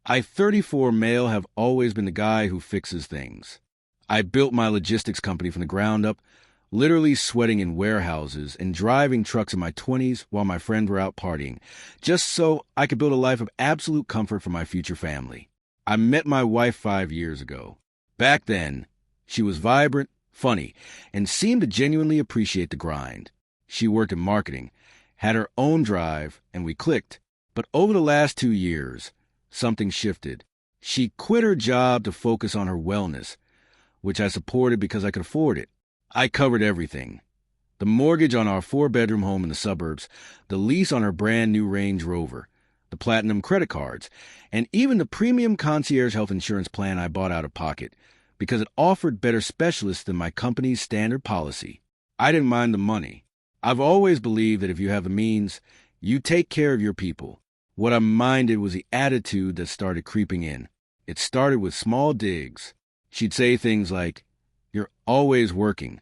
I, 34 male, have always been the guy who fixes things. I built my logistics company from the ground up, literally sweating in warehouses and driving trucks in my 20s while my friends were out partying, just so I could build a life of absolute comfort for my future family. I met my wife 5 years ago. Back then, she was vibrant, funny, and seemed to genuinely appreciate the grind. She worked in marketing, had her own drive, and we clicked. But over the last 2 years, something shifted. She quit her job to focus on her wellness, which I supported because I could afford it. I covered everything. The mortgage on our 4-bedroom home in the suburbs, the lease on her brand new Range Rover, the platinum credit cards, and even the premium concierge health insurance plan I bought out of pocket because it offered better specialists than my company's standard policy. I didn't mind the money. I've always believed that if you have the means, you take care of your people. What I minded was the attitude that started creeping in. It started with small digs. She'd say things like, "You're always working,"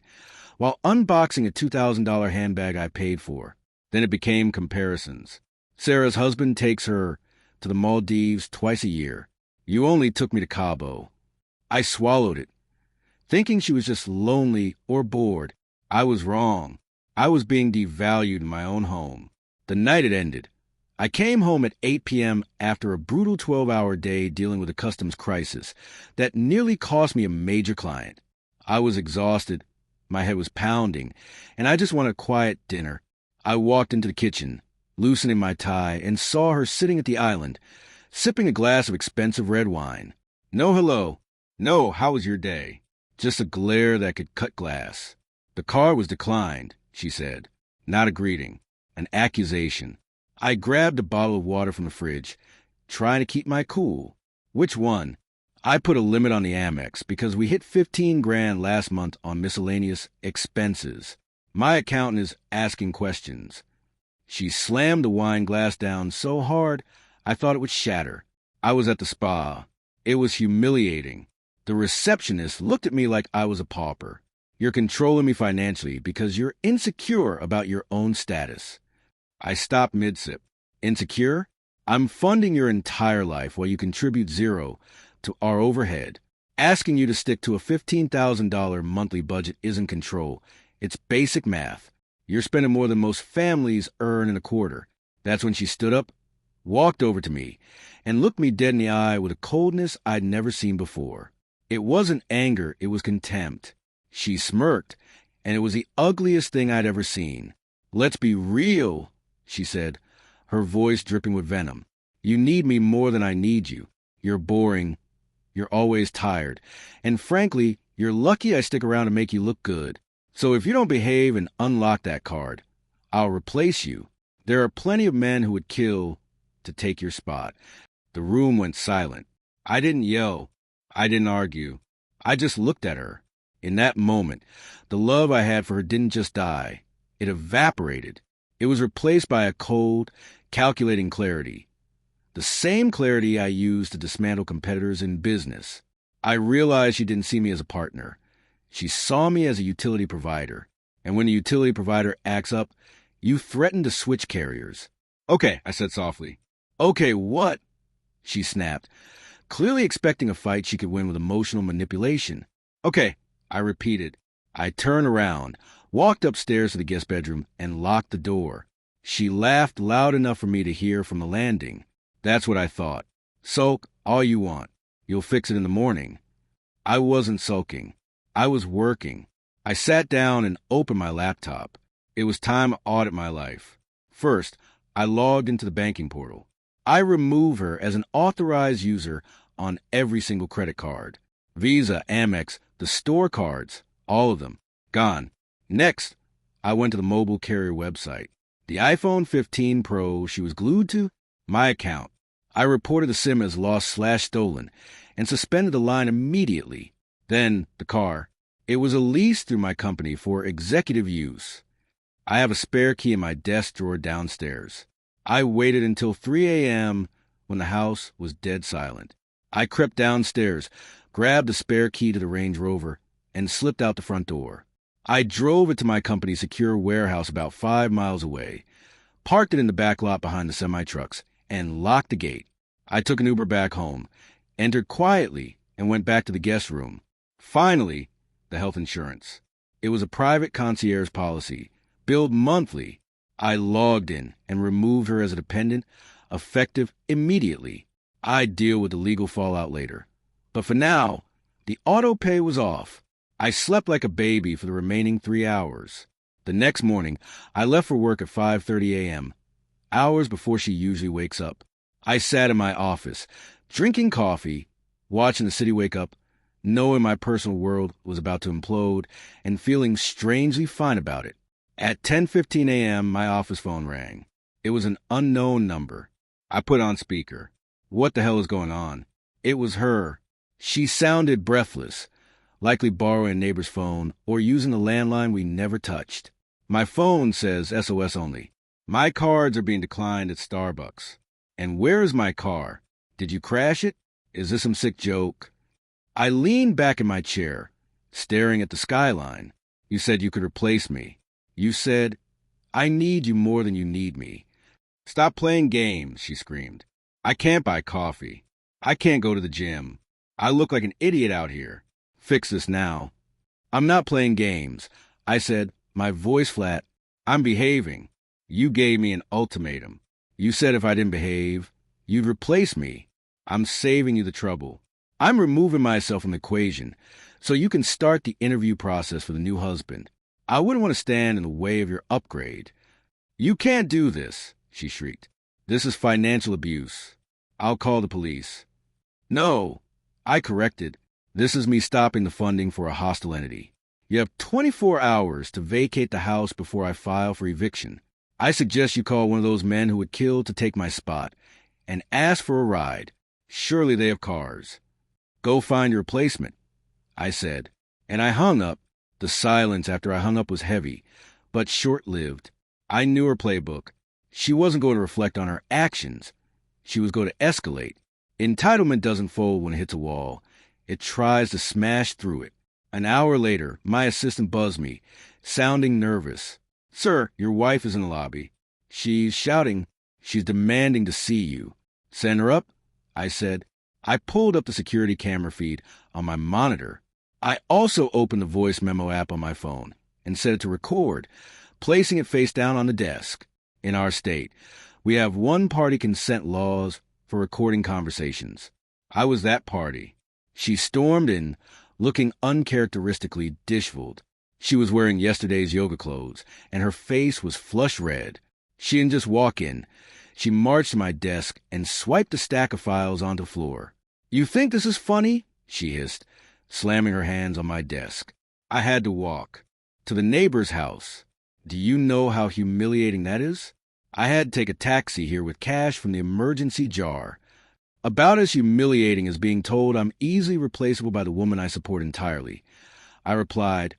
while unboxing a $2,000 handbag I paid for. Then it became comparisons. Sarah's husband takes her to the Maldives twice a year. You only took me to Cabo. I swallowed it, thinking she was just lonely or bored. I was wrong. I was being devalued in my own home. The night it ended, I came home at 8 p.m. after a brutal 12-hour day dealing with a customs crisis that nearly cost me a major client. I was exhausted, my head was pounding, and I just wanted a quiet dinner. I walked into the kitchen, loosening my tie, and saw her sitting at the island, sipping a glass of expensive red wine. No hello. No, how was your day? Just a glare that could cut glass. The card was declined, she said. Not a greeting, an accusation. I grabbed a bottle of water from the fridge, trying to keep my cool. Which one? I put a limit on the Amex because we hit $15,000 last month on miscellaneous expenses. My accountant is asking questions. She slammed the wine glass down so hard I thought it would shatter. I was at the spa. It was humiliating. The receptionist looked at me like I was a pauper. You're controlling me financially because you're insecure about your own status. I stopped mid-sip. Insecure? I'm funding your entire life while you contribute zero to our overhead. Asking you to stick to a $15,000 monthly budget isn't control. It's basic math. You're spending more than most families earn in a quarter. That's when she stood up, walked over to me, and looked me dead in the eye with a coldness I'd never seen before. It wasn't anger, it was contempt. She smirked, and it was the ugliest thing I'd ever seen. Let's be real, she said, her voice dripping with venom. You need me more than I need you. You're boring. You're always tired. And frankly, you're lucky I stick around to make you look good. So if you don't behave and unlock that card, I'll replace you. There are plenty of men who would kill to take your spot. The room went silent. I didn't yell. I didn't argue. I just looked at her. In that moment, the love I had for her didn't just die. It evaporated. It was replaced by a cold, calculating clarity. The same clarity I used to dismantle competitors in business. I realized she didn't see me as a partner. She saw me as a utility provider. And when a utility provider acts up, you threaten to switch carriers. Okay, I said softly. Okay, what? She snapped, clearly expecting a fight she could win with emotional manipulation. Okay, I repeated. I turned around, walked upstairs to the guest bedroom, and locked the door. She laughed loud enough for me to hear from the landing. That's what I thought. Sulk all you want. You'll fix it in the morning. I wasn't sulking. I was working. I sat down and opened my laptop. It was time to audit my life. First, I logged into the banking portal. I removed her as an authorized user on every single credit card. Visa, Amex, the store cards, all of them, gone. Next, I went to the mobile carrier website. The iPhone 15 Pro she was glued to, my account. I reported the SIM as lost/stolen and suspended the line immediately. Then, the car. It was a lease through my company for executive use. I have a spare key in my desk drawer downstairs. I waited until 3 a.m. when the house was dead silent. I crept downstairs, grabbed the spare key to the Range Rover, and slipped out the front door. I drove it to my company's secure warehouse about 5 miles away, parked it in the back lot behind the semi-trucks, and locked the gate. I took an Uber back home, entered quietly, and went back to the guest room. Finally, the health insurance. It was a private concierge policy, billed monthly. I logged in and removed her as a dependent, effective immediately. I'd deal with the legal fallout later. But for now, the auto pay was off. I slept like a baby for the remaining 3 hours. The next morning, I left for work at 5:30 a.m., hours before she usually wakes up. I sat in my office, drinking coffee, watching the city wake up, knowing my personal world was about to implode, and feeling strangely fine about it. At 10:15 a.m., my office phone rang. It was an unknown number. I put on speaker. What the hell is going on? It was her. She sounded breathless, likely borrowing a neighbor's phone or using a landline we never touched. My phone says SOS only. My cards are being declined at Starbucks. And where is my car? Did you crash it? Is this some sick joke? I leaned back in my chair, staring at the skyline. You said you could replace me. You said, I need you more than you need me. Stop playing games, she screamed. I can't buy coffee. I can't go to the gym. I look like an idiot out here. Fix this now. I'm not playing games. I said, my voice flat. I'm behaving. You gave me an ultimatum. You said if I didn't behave, you'd replace me. I'm saving you the trouble. I'm removing myself from the equation so you can start the interview process for the new husband. I wouldn't want to stand in the way of your upgrade. You can't do this, she shrieked. This is financial abuse. I'll call the police. No, I corrected. This is me stopping the funding for a hostile entity. You have 24 hours to vacate the house before I file for eviction. I suggest you call one of those men who would kill to take my spot and ask for a ride. Surely they have cars. Go find your replacement, I said, and I hung up. The silence after I hung up was heavy, but short-lived. I knew her playbook. She wasn't going to reflect on her actions. She was going to escalate. Entitlement doesn't fold when it hits a wall. It tries to smash through it. An hour later, my assistant buzzed me, sounding nervous. Sir, your wife is in the lobby. She's shouting. She's demanding to see you. Send her up, I said. I pulled up the security camera feed on my monitor. I also opened the voice memo app on my phone and set it to record, placing it face down on the desk. In our state, we have one-party consent laws for recording conversations. I was that party. She stormed in, looking uncharacteristically disheveled. She was wearing yesterday's yoga clothes, and her face was flush red. She didn't just walk in. She marched to my desk and swiped a stack of files onto the floor. You think this is funny? She hissed, slamming her hands on my desk. I had to walk to the neighbor's house. Do you know how humiliating that is? I had to take a taxi here with cash from the emergency jar. About as humiliating as being told I'm easily replaceable by the woman I support entirely. I replied,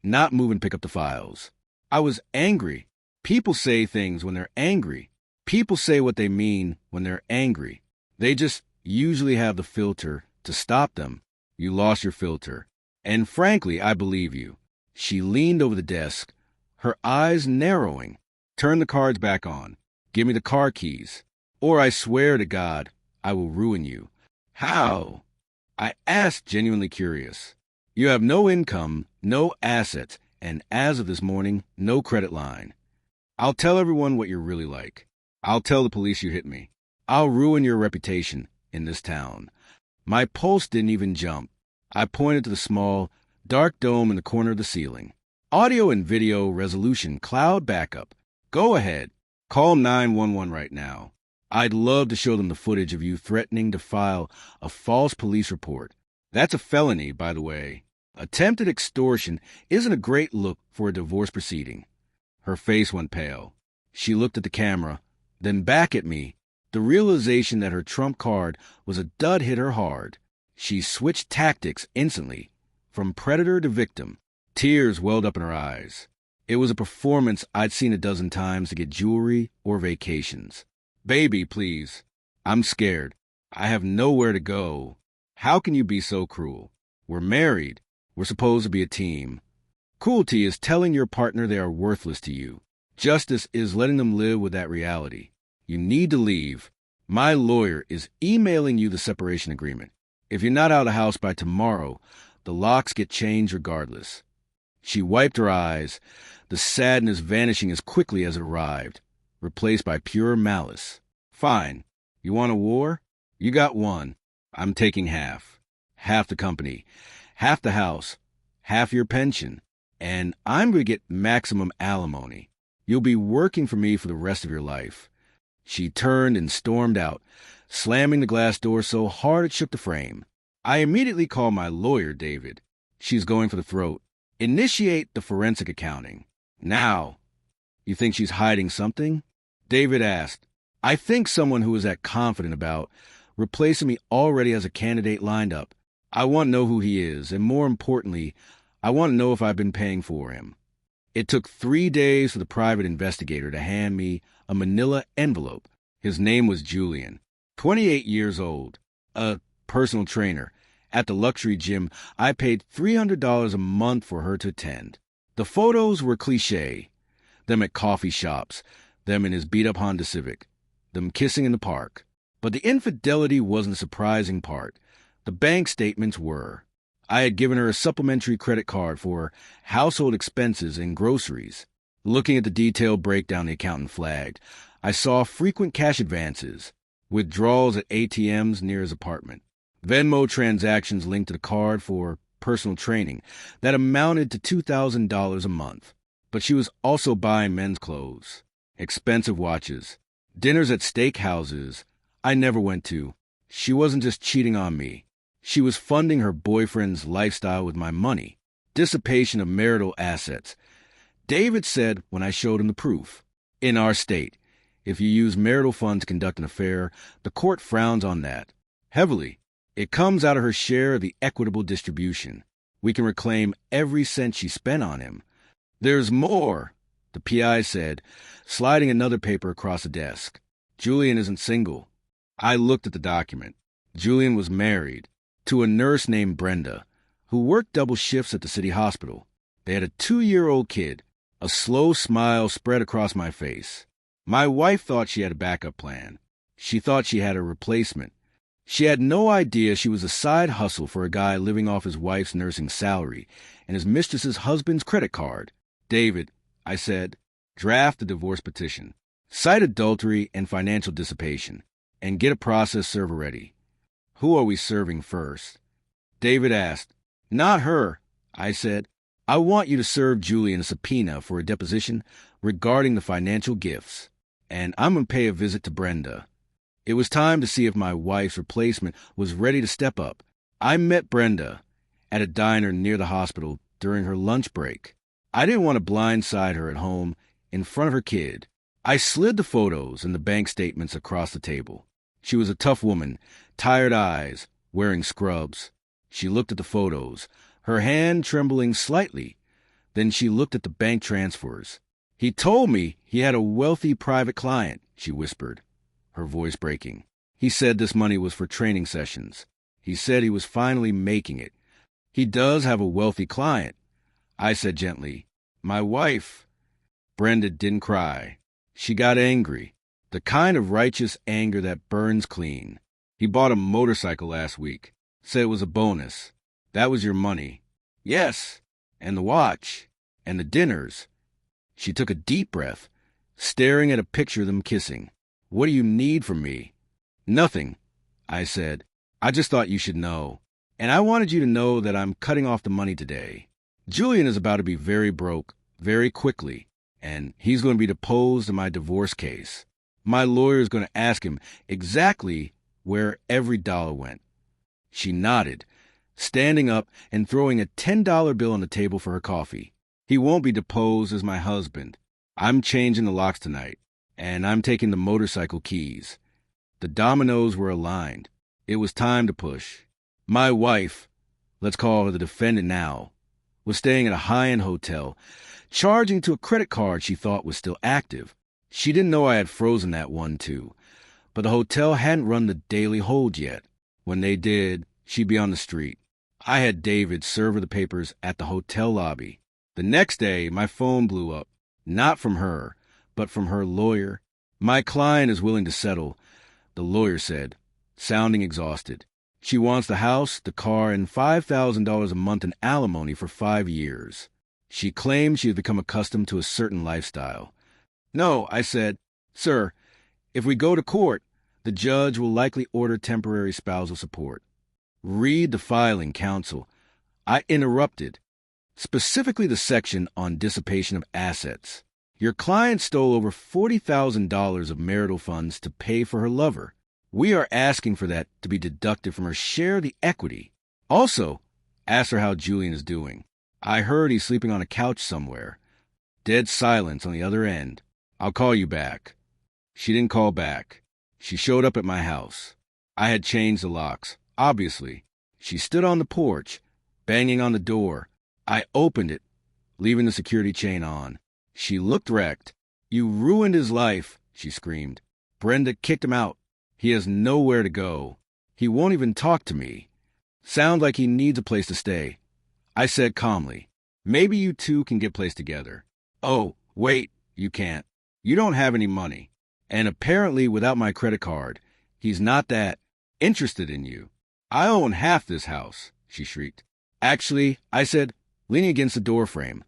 not move and pick up the files. I was angry. People say things when they're angry. People say what they mean when they're angry. They just usually have the filter to stop them. You lost your filter. And frankly, I believe you. She leaned over the desk, her eyes narrowing. Turn the cards back on. Give me the car keys. Or I swear to God, I will ruin you. How? I asked, genuinely curious. You have no income, no assets, and as of this morning, no credit line. I'll tell everyone what you're really like. I'll tell the police you hit me. I'll ruin your reputation in this town. My pulse didn't even jump. I pointed to the small, dark dome in the corner of the ceiling. Audio and video resolution cloud backup. Go ahead. Call 911 right now. I'd love to show them the footage of you threatening to file a false police report. That's a felony, by the way. Attempted extortion isn't a great look for a divorce proceeding. Her face went pale. She looked at the camera, then back at me. The realization that her trump card was a dud hit her hard. She switched tactics instantly, from predator to victim. Tears welled up in her eyes. It was a performance I'd seen a dozen times to get jewelry or vacations. Baby, please. I'm scared. I have nowhere to go. How can you be so cruel? We're married. We're supposed to be a team. Cruelty is telling your partner they are worthless to you. Justice is letting them live with that reality. You need to leave. My lawyer is emailing you the separation agreement. If you're not out of the house by tomorrow, the locks get changed regardless." She wiped her eyes, the sadness vanishing as quickly as it arrived, replaced by pure malice. "Fine. You want a war? You got one. I'm taking half. Half the company, half the house, half your pension, and I'm going to get maximum alimony. You'll be working for me for the rest of your life." She turned and stormed out, slamming the glass door so hard it shook the frame. I immediately called my lawyer, David. "She's going for the throat. Initiate the forensic accounting. Now." "You think she's hiding something?" David asked. "I think someone who is that confident about replacing me already has a candidate lined up. I want to know who he is, and more importantly, I want to know if I've been paying for him." It took 3 days for the private investigator to hand me a manila envelope. His name was Julian, 28 years old, a personal trainer. At the luxury gym, I paid $300 a month for her to attend. The photos were cliché. Them at coffee shops, them in his beat-up Honda Civic, them kissing in the park. But the infidelity wasn't the surprising part. The bank statements were. I had given her a supplementary credit card for household expenses and groceries. Looking at the detailed breakdown the accountant flagged, I saw frequent cash advances, withdrawals at ATMs near his apartment, Venmo transactions linked to the card for personal training that amounted to $2,000 a month. But she was also buying men's clothes, expensive watches, dinners at steakhouses I never went to. She wasn't just cheating on me. She was funding her boyfriend's lifestyle with my money, dissipation of marital assets. David said when I showed him the proof, "In our state, if you use marital funds to conduct an affair, the court frowns on that heavily. It comes out of her share of the equitable distribution. We can reclaim every cent she spent on him." "There's more," the PI said, sliding another paper across the desk. "Julian isn't single." I looked at the document. Julian was married to a nurse named Brenda, who worked double shifts at the city hospital. They had a 2-year-old kid. A slow smile spread across my face. My wife thought she had a backup plan. She thought she had a replacement. She had no idea she was a side hustle for a guy living off his wife's nursing salary and his mistress's husband's credit card. "David," I said, "draft the divorce petition. Cite adultery and financial dissipation, and get a process server ready." "Who are we serving first?" David asked. "Not her," I said. "I want you to serve Julian a subpoena for a deposition regarding the financial gifts, and I'm going to pay a visit to Brenda." It was time to see if my wife's replacement was ready to step up. I met Brenda at a diner near the hospital during her lunch break. I didn't want to blindside her at home in front of her kid. I slid the photos and the bank statements across the table. She was a tough woman, tired eyes, wearing scrubs. She looked at the photos, her hand trembling slightly. Then she looked at the bank transfers. "He told me he had a wealthy private client," she whispered, her voice breaking. "He said this money was for training sessions. He said he was finally making it. He does have a wealthy client," I said gently. "My wife." Brenda didn't cry. She got angry, the kind of righteous anger that burns clean. "He bought a motorcycle last week. Said it was a bonus. That was your money." "Yes, and the watch, and the dinners." She took a deep breath, staring at a picture of them kissing. "What do you need from me?" "Nothing," I said. "I just thought you should know. And I wanted you to know that I'm cutting off the money today. Julian is about to be very broke, very quickly, and he's going to be deposed in my divorce case. My lawyer is going to ask him exactly where every dollar went." She nodded, standing up and throwing a $10 bill on the table for her coffee. "He won't be deposed as my husband. I'm changing the locks tonight, and I'm taking the motorcycle keys." The dominoes were aligned. It was time to push. My wife, let's call her the defendant now, was staying at a high-end hotel, charging to a credit card she thought was still active. She didn't know I had frozen that one, too. But the hotel hadn't run the daily hold yet. When they did, she'd be on the street. I had David serve her the papers at the hotel lobby. The next day, my phone blew up. Not from her, but from her lawyer. "My client is willing to settle, the lawyer said, sounding exhausted. She wants the house, the car, and $5,000 a month in alimony for 5 years. She claimed she had become accustomed to a certain lifestyle. No, I said, sir, if we go to court, the judge will likely order temporary spousal support. Read the filing, counsel. I interrupted, specifically the section on dissipation of assets. Your client stole over $40,000 of marital funds to pay for her lover. We are asking for that to be deducted from her share of the equity. Also, ask her how Julian is doing. I heard he's sleeping on a couch somewhere. Dead silence on the other end. I'll call you back. She didn't call back. She showed up at my house. I had changed the locks, obviously. She stood on the porch, banging on the door. I opened it, leaving the security chain on. She looked wrecked. You ruined his life, she screamed. Brenda kicked him out. He has nowhere to go. He won't even talk to me. Sounds like he needs a place to stay. I said calmly, maybe you two can get placed together. Oh, wait, you can't. You don't have any money. And apparently without my credit card, he's not that interested in you. I own half this house, she shrieked. Actually, I said, leaning against the doorframe,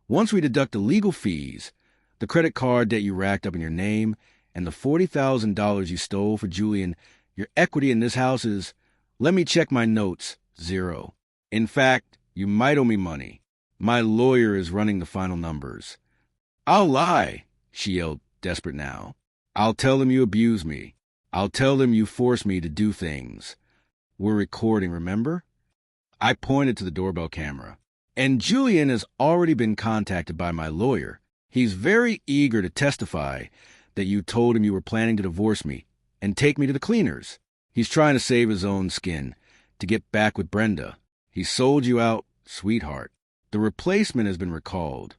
once we deduct the legal fees, the credit card debt you racked up in your name, and the $40,000 you stole for Julian, your equity in this house is, let me check my notes, 0. In fact, you might owe me money. My lawyer is running the final numbers. I'll lie, she yelled, desperate now. I'll tell them you abuse me. I'll tell them you force me to do things. We're recording, remember? I pointed to the doorbell camera. And Julian has already been contacted by my lawyer. He's very eager to testify that you told him you were planning to divorce me and take me to the cleaners. He's trying to save his own skin, to get back with Brenda. He sold you out, sweetheart. The replacement has been recalled.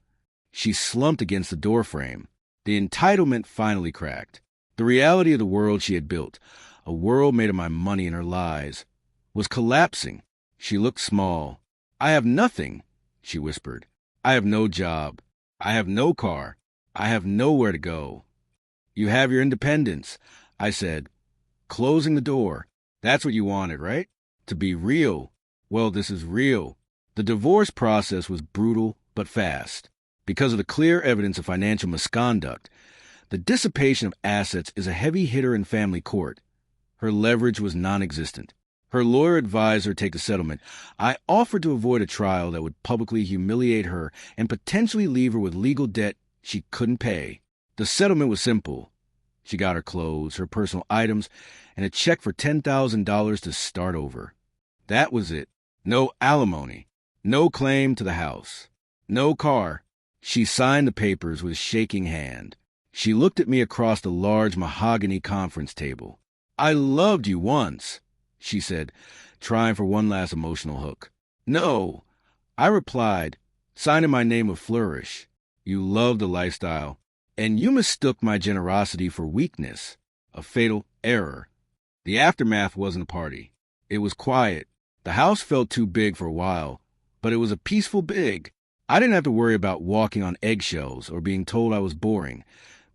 She slumped against the doorframe. The entitlement finally cracked. The reality of the world she had built, a world made of my money and her lies, was collapsing. She looked small. I have nothing, she whispered. I have no job. I have no car. I have nowhere to go. You have your independence, I said, closing the door. That's what you wanted, right? To be real. Well, this is real. The divorce process was brutal but fast. Because of the clear evidence of financial misconduct, the dissipation of assets is a heavy hitter in family court. Her leverage was non-existent. Her lawyer advised her take the settlement. I offered to avoid a trial that would publicly humiliate her and potentially leave her with legal debt she couldn't pay. The settlement was simple. She got her clothes, her personal items, and a check for $10,000 to start over. That was it. No alimony. No claim to the house. No car. She signed the papers with a shaking hand. She looked at me across the large mahogany conference table. I loved you once, she said, trying for one last emotional hook. No, I replied, signing my name with flourish. You loved the lifestyle, and you mistook my generosity for weakness, a fatal error. The aftermath wasn't a party. It was quiet. The house felt too big for a while, but it was a peaceful big. I didn't have to worry about walking on eggshells or being told I was boring,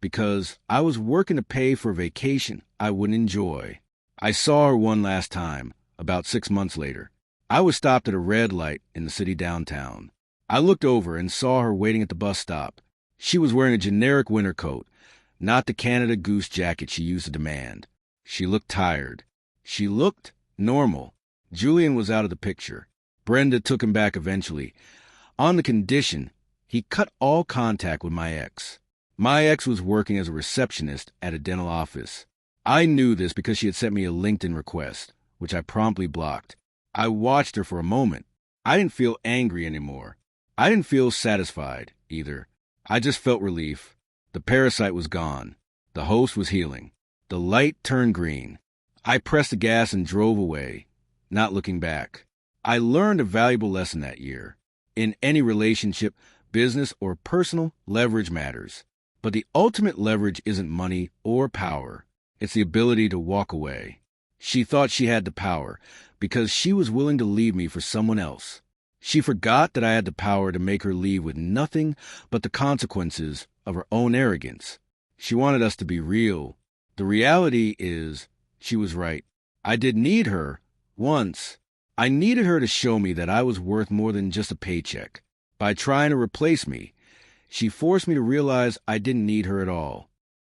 because I was working to pay for a vacation I wouldn't enjoy. I saw her one last time, about 6 months later. I was stopped at a red light in the city downtown. I looked over and saw her waiting at the bus stop. She was wearing a generic winter coat, not the Canada Goose jacket she used to demand. She looked tired. She looked normal. Julian was out of the picture. Brenda took him back eventually, on the condition he cut all contact with my ex. My ex was working as a receptionist at a dental office. I knew this because she had sent me a LinkedIn request, which I promptly blocked. I watched her for a moment. I didn't feel angry anymore. I didn't feel satisfied, either. I just felt relief. The parasite was gone. The host was healing. The light turned green. I pressed the gas and drove away, not looking back. I learned a valuable lesson that year. In any relationship, business or personal, leverage matters. But the ultimate leverage isn't money or power. It's the ability to walk away. She thought she had the power because she was willing to leave me for someone else. She forgot that I had the power to make her leave with nothing but the consequences of her own arrogance. She wanted us to be real. The reality is She was right. I did need her once. I needed her to show me that I was worth more than just a paycheck. By trying to replace me, she forced me to realize I didn't need her at all.